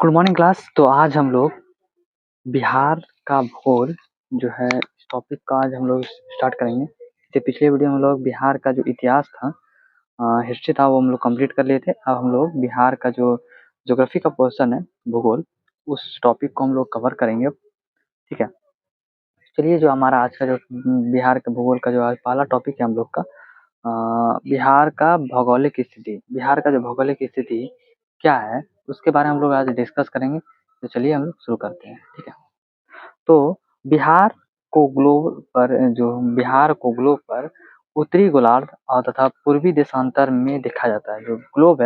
Good morning class. तो आज हम लोग बिहार का भूगोल जो है इस टॉपिक का आज हम लोग स्टार्ट करेंगे। तो पिछले वीडियो में हम लोग बिहार का जो इतिहास था, हिस्ट्री था, वो हम लोग कंप्लीट कर लिए थे। अब हम लोग बिहार का जो ज्योग्राफी का पोर्शन है, भूगोल, उस टॉपिक को हम लोग कवर करेंगे। ठीक है, चलिए जो हमारा आज का जो बिहार के भूगोल का जो आज पहला टॉपिक है हम लोग का, बिहार का भौगोलिक स्थिति। बिहार का जो भौगोलिक स्थिति क्या है उसके बारे में हम लोग आज डिस्कस करेंगे। तो चलिए हम लोग शुरू करते हैं। ठीक है, तो बिहार को ग्लोब पर उत्तरी गोलार्ध और तथा पूर्वी देशांतर में देखा जाता है। जो ग्लोब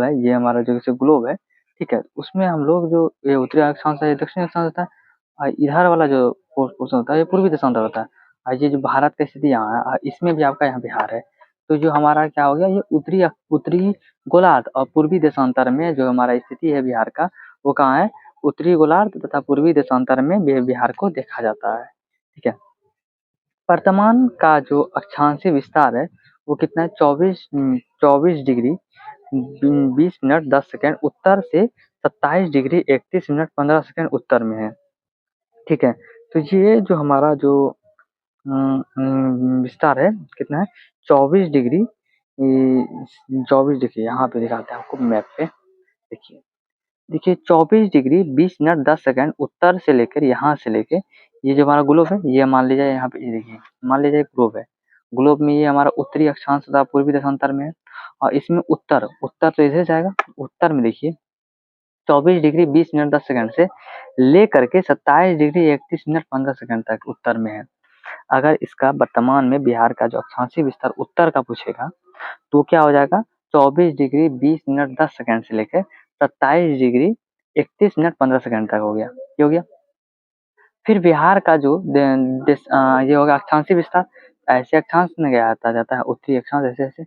है ये हमारा जो ग्लोब है, ठीक है, उसमें हम लोग जो ये उत्तरी अक्षांश है, ये दक्षिणी अक्षांश होता है, और इधर वाला जो पोर्शन होता है ये पूर्वी देशांतर होता है। और ये जो भारत की स्थिति यहाँ है, इसमें भी आपका यहाँ बिहार है। तो जो हमारा क्या हो गया, ये उत्तरी गोलार्ध और पूर्वी देशांतर में जो हमारा स्थिति है बिहार का, वो कहाँ है, उत्तरी गोलार्ध तथा पूर्वी देशांतर में बिहार को देखा जाता है। ठीक है, वर्तमान का जो अक्षांशीय विस्तार है वो कितना है, 24 डिग्री 20 मिनट 10 सेकेंड उत्तर से 27 डिग्री 31 मिनट 15 सेकेंड उत्तर में है। ठीक है, तो ये जो हमारा जो विस्तार है कितना है, 24 डिग्री 24 डिग्री, यहाँ पे दिखाते हैं आपको मैप पे। देखिए 24 डिग्री 20 मिनट 10 सेकेंड उत्तर से लेकर यहाँ से लेके ये जो हमारा ग्लोब है, ये मान लीजिए यहाँ पे, ये देखिए मान लीजिए ग्लोब है। ग्लोब में ये हमारा उत्तरी अक्षांश तथा पूर्वी देशांतर में है, और इसमें उत्तर तो इधर जाएगा। उत्तर में देखिए 24 डिग्री 20 मिनट 10 सेकेंड से लेकर के 27 डिग्री 31 मिनट 15 सेकेंड तक उत्तर में है। अगर इसका वर्तमान में बिहार का जो अक्षांशीय विस्तार उत्तर का पूछेगा तो क्या हो जाएगा, 24 डिग्री 20 मिनट 10 सेकेंड से लेकर 27 डिग्री 31 मिनट 15 सेकेंड तक हो गया। ये हो गया। फिर बिहार का जो ये होगा अक्षांशीय विस्तार, ऐसे अक्षांश में गया आता जाता है, उत्तरी अक्षांश ऐसे ऐसे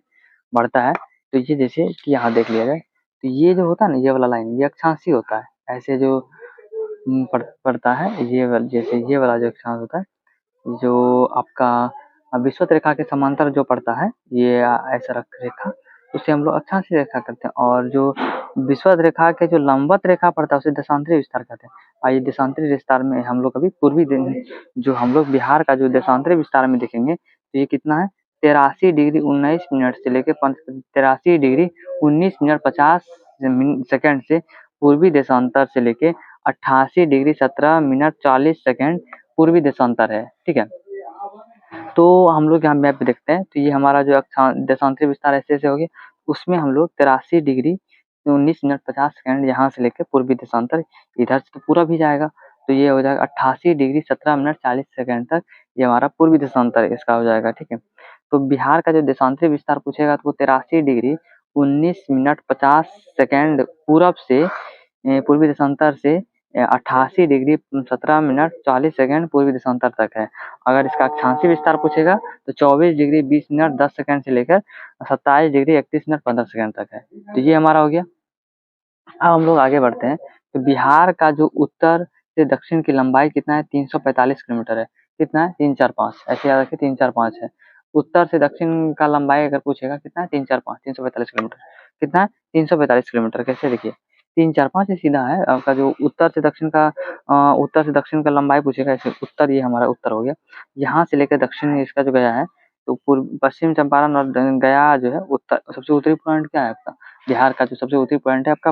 बढ़ता है। तो ये जैसे कि यहाँ देख लिया जाए, तो ये जो होता है ना, ये वाला लाइन ये अक्षांशीय होता है। ऐसे जो पड़ता है, जैसे ये वाला जो अक्षांश होता है, जो आपका विषुवत रेखा के समांतर जो पड़ता है, ये ऐसा रेखा, उसे हम लोग अक्षांशीय रेखा करते हैं। और जो विषुवत रेखा के जो लंबवत रेखा पड़ता है उसे देशांतरी विस्तार कहते हैं। और ये देशांतरी विस्तार में हम लोग अभी जो हम लोग बिहार का जो देशांतरी विस्तार में देखेंगे, तो ये कितना है, 83 डिग्री 19 मिनट से लेकर 83 डिग्री 19 मिनट 50 सेकेंड से पूर्वी देशांतर से लेके 88 डिग्री 17 मिनट 40 सेकेंड पूर्वी देशांतर है। ठीक है, तो हम लोग यहाँ मैप पे देखते हैं, तो ये हमारा जो देशांतरी विस्तार ऐसे ऐसे हो गया, उसमें हम लोग 83 डिग्री 19 मिनट 50 सेकेंड यहाँ से लेकर पूर्वी देशांतर, इधर से तो पूरा भी जाएगा, तो ये हो जाएगा 88 डिग्री 17 मिनट 40 सेकेंड तक, ये हमारा पूर्वी देशांतर इसका हो जाएगा। ठीक है, तो बिहार का जो देशांतरी विस्तार पूछेगा तो वो 83 डिग्री 19 मिनट 50 सेकेंड पूरब से पूर्वी देशांतर से 88 डिग्री 17 मिनट 40 सेकेंड पूर्वी देशांतर तक है। अगर इसका अक्षांशीय विस्तार पूछेगा तो 24 डिग्री 20 मिनट 10 सेकेंड से लेकर 27 डिग्री 31 मिनट 15 सेकेंड तक है। तो ये हमारा हो गया। अब हम लोग आगे बढ़ते हैं। तो बिहार का जो उत्तर से दक्षिण की लंबाई कितना है, 345 किलोमीटर है। कितना है, 3 4 5, ऐसे याद रखिए, 3 4 5 है। उत्तर से दक्षिण का लंबाई अगर पूछेगा कितना है, 3 4 5, 345 किलोमीटर। कितना है, 345 किलोमीटर। कैसे, देखिए 3 4 5 सीधा है आपका। जो उत्तर से दक्षिण का लंबाई पूछेगा, ऐसे उत्तर, ये हमारा उत्तर हो गया। यहाँ से लेकर दक्षिण इसका जो गया है, तो पश्चिम चंपारण और गया जो है उत्तर, सबसे उत्तरी पॉइंट क्या है आपका, बिहार का जो सबसे उत्तरी पॉइंट है आपका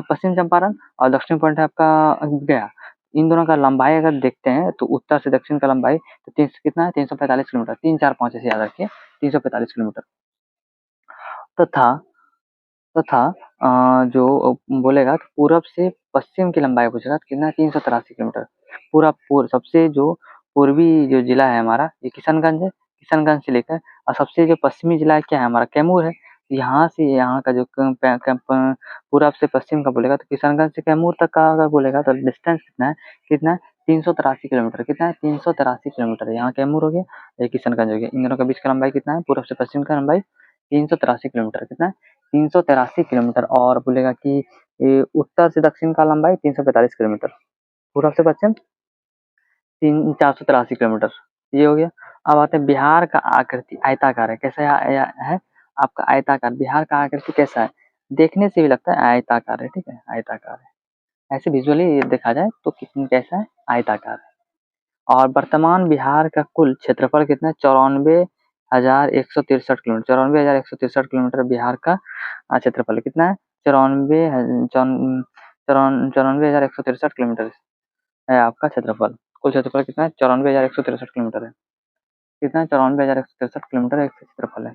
पश्चिम चंपारण, और दक्षिण पॉइंट है आपका गया। इन दोनों का लंबाई अगर देखते हैं तो उत्तर से दक्षिण का लंबाई तो कितना है, 345 किलोमीटर। 3 4 5 ऐसे याद रखिए, 345 किलोमीटर। तथा तथा जो बोलेगा तो पूरब से पश्चिम की लंबाई पूछेगा तो कितना है, 383 किलोमीटर। सबसे जो पूर्वी जो जिला है हमारा, ये किशनगंज है। किशनगंज से लेकर और सबसे जो पश्चिमी जिला है क्या है हमारा, कैमूर है। यहाँ से यहाँ का जो पूरब से पश्चिम का बोलेगा तो किशनगंज से कैमूर तक का अगर बोलेगा तो डिस्टेंस कितना है 383 किलोमीटर। कितना है, 383 किलोमीटर। यहाँ कैमूर हो गया, ये किशनगंज हो गया। इन दोनों के बीच का लंबाई कितना है, पूरब से पश्चिम का लंबाई 383 किलोमीटर। कितना है, 383 किलोमीटर। और बोलेगा कि ये उत्तर से दक्षिण का लंबाई 345 किलोमीटर, पूरब से पश्चिम 483 किलोमीटर। ये हो गया। अब आते हैं बिहार का आकृति आयताकार है। कैसा है आपका आयताकार, बिहार का आकृति कैसा है, देखने से भी लगता है आयताकार है, ठीक है, आयताकार है। ऐसे विजुअली देखा जाए तो कितनी कैसा है, आयताकार है। और वर्तमान बिहार का कुल क्षेत्रफल कितना है, 94,163 किलोमीटर, 94,163 किलोमीटर बिहार का क्षेत्रफल कितना है, 94,163 किलोमीटर है आपका क्षेत्रफल। कुल क्षेत्रफल कितना है, 94,163 किलोमीटर है। कितना है, 94,163 किलोमीटर एक क्षेत्रफल है,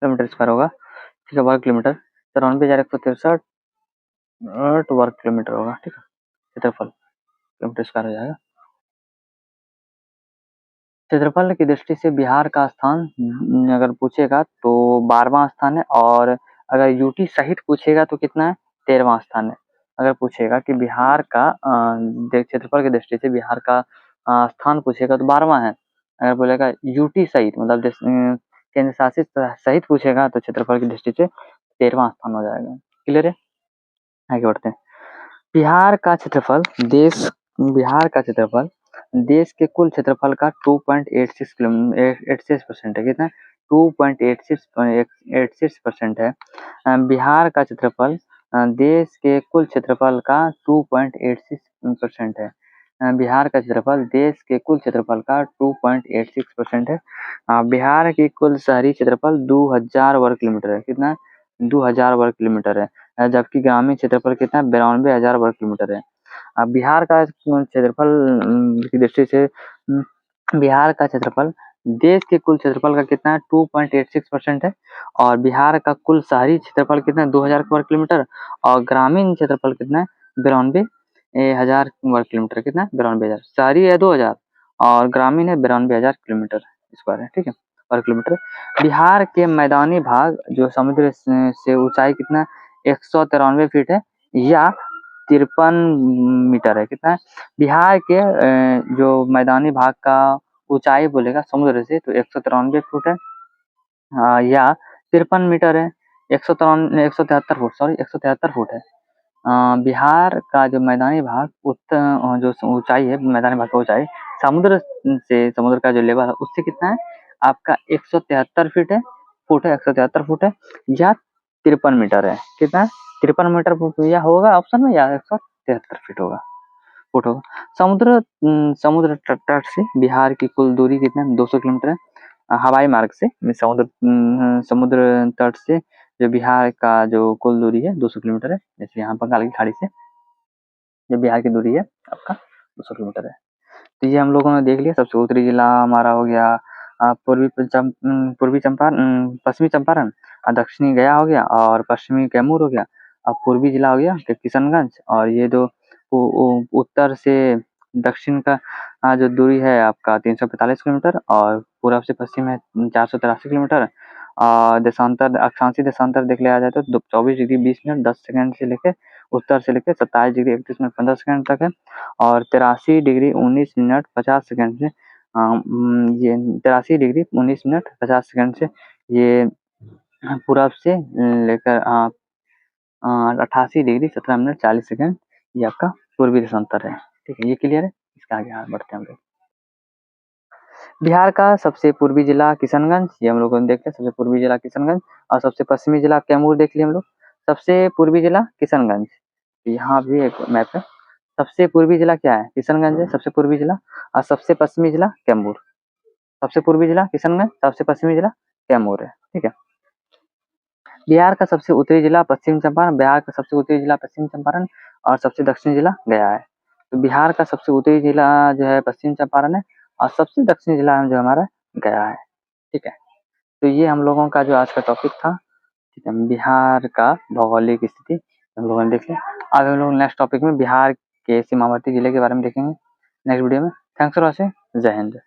किलोमीटर स्क्वायर होगा, ठीक है, वर्ग किलोमीटर, 94,163 वर्ग किलोमीटर होगा, ठीक है, क्षेत्रफल किलोमीटर स्क्वायर हो जाएगा। क्षेत्रफल की दृष्टि से बिहार का स्थान अगर पूछेगा तो 12वां स्थान है, और अगर यूटी सहित पूछेगा तो कितना है, 13वां स्थान है। अगर पूछेगा कि बिहार का क्षेत्रफल की दृष्टि से बिहार का स्थान पूछेगा तो 12वां है। अगर बोलेगा यूटी सहित मतलब केंद्र शासित सहित पूछेगा तो क्षेत्रफल की दृष्टि से 13वां स्थान हो जाएगा। क्लियर है, आगे बढ़ते हैं। बिहार का क्षेत्रफल देश के कुल क्षेत्रफल का 2.86% है। कितना, 2.86% है। बिहार का क्षेत्रफल देश के कुल क्षेत्रफल का 2.86% है। बिहार का क्षेत्रफल देश के कुल क्षेत्रफल का 2.86% है। बिहार की कुल शहरी क्षेत्रफल 2000 वर्ग किलोमीटर है। कितना, 2000 वर्ग किलोमीटर है। जबकि ग्रामीण क्षेत्रफल कितना, 92,000 वर्ग किलोमीटर है। बिहार का क्षेत्रफल की दृष्टि से बिहार का क्षेत्रफल देश के कुल क्षेत्रफल का कितना है, 2.86% है। और बिहार का कुल शहरी क्षेत्रफल कितना है, 2000 वर्ग किलोमीटर, और ग्रामीण क्षेत्रफल कितना है, 92,000 वर्ग किलोमीटर। कितना है, 92,000। शहरी है 2000 और ग्रामीण है 92,000 किलोमीटर स्क्वायर है, ठीक है, वर्ग किलोमीटर। बिहार के मैदानी भाग जो समुद्र से ऊंचाई कितना, 193 फीट है या 53 मीटर है। कितना है, बिहार के जो मैदानी भाग का ऊंचाई बोलेगा समुद्र से तो 193 फुट है, या 53 मीटर है, 173 फुट, सॉरी 173 फुट है। बिहार का जो मैदानी भाग जो ऊंचाई है, मैदानी भाग का ऊंचाई समुद्र का जो लेवल है उससे कितना है, आपका 173 फीट है, फुट है, 173 फुट है या 53 मीटर है। कितना, 53 मीटर या होगा ऑप्शन में, या 173 फीट होगा, फुट होगा। समुद्र तट से बिहार की कुल दूरी कितना है, 200 किलोमीटर है। हवाई मार्ग से समुद्र तट से जो बिहार का जो कुल दूरी है 200 किलोमीटर है। जैसे यहाँ बंगाल की खाड़ी से जो बिहार की दूरी है आपका 200 किलोमीटर है। तो ये हम लोगों ने देख लिया। सबसे उत्तरी जिला हमारा हो गया पूर्वी चंपारण, पश्चिमी चंपारण, दक्षिणी गया हो गया, और पश्चिमी कैमूर हो गया। अब पूर्वी जिला हो गया किशनगंज, और ये जो उत्तर से दक्षिण का जो दूरी है आपका 345 किलोमीटर, और पूर्व से पश्चिम है 483 किलोमीटर। देशांतर अक्षांशीय देशांतर देख लिया जाए तो 24 डिग्री 20 मिनट 10 सेकंड से लेकर उत्तर से लेकर 27 डिग्री 31 मिनट 15 सेकंड तक है, और 83 डिग्री 19 मिनट 50 सेकंड से ये 83 डिग्री 19 मिनट 50 सेकंड से ये पूरब से लेकर 88 डिग्री 17 मिनट 40 सेकंड ये आपका पूर्वी देशांतर है। ठीक है, ये क्लियर है। इसका आगे बढ़ते हैं हम लोग। बिहार का सबसे पूर्वी जिला किशनगंज, ये हम लोगों ने देखा, सबसे पूर्वी जिला किशनगंज, और सबसे पश्चिमी जिला कैमूर देख लिया हम लोग। सबसे पूर्वी जिला किशनगंज, यहाँ भी एक मैप है। सबसे पूर्वी जिला क्या है, किशनगंज है सबसे पूर्वी जिला, और सबसे पश्चिमी जिला कैमूर। सबसे पूर्वी जिला किशनगंज, सबसे पश्चिमी जिला कैमूर है। ठीक है। बिहार का सबसे उत्तरी जिला पश्चिम चंपारण, बिहार का सबसे उत्तरी जिला पश्चिम चंपारण, और सबसे दक्षिणी जिला गया है। तो बिहार का सबसे उत्तरी जिला जो है पश्चिम चंपारण है, और सबसे दक्षिणी जिला जो हमारा गया है। ठीक है, तो ये हम लोगों का जो आज का टॉपिक था, ठीक है, बिहार का भौगोलिक स्थिति हम लोगों ने देख लिया। अब हम लोग नेक्स्ट टॉपिक में बिहार के सीमावर्ती जिले के बारे में देखेंगे नेक्स्ट वीडियो में। थैंक्स फॉर वॉचिंग, जय हिंद।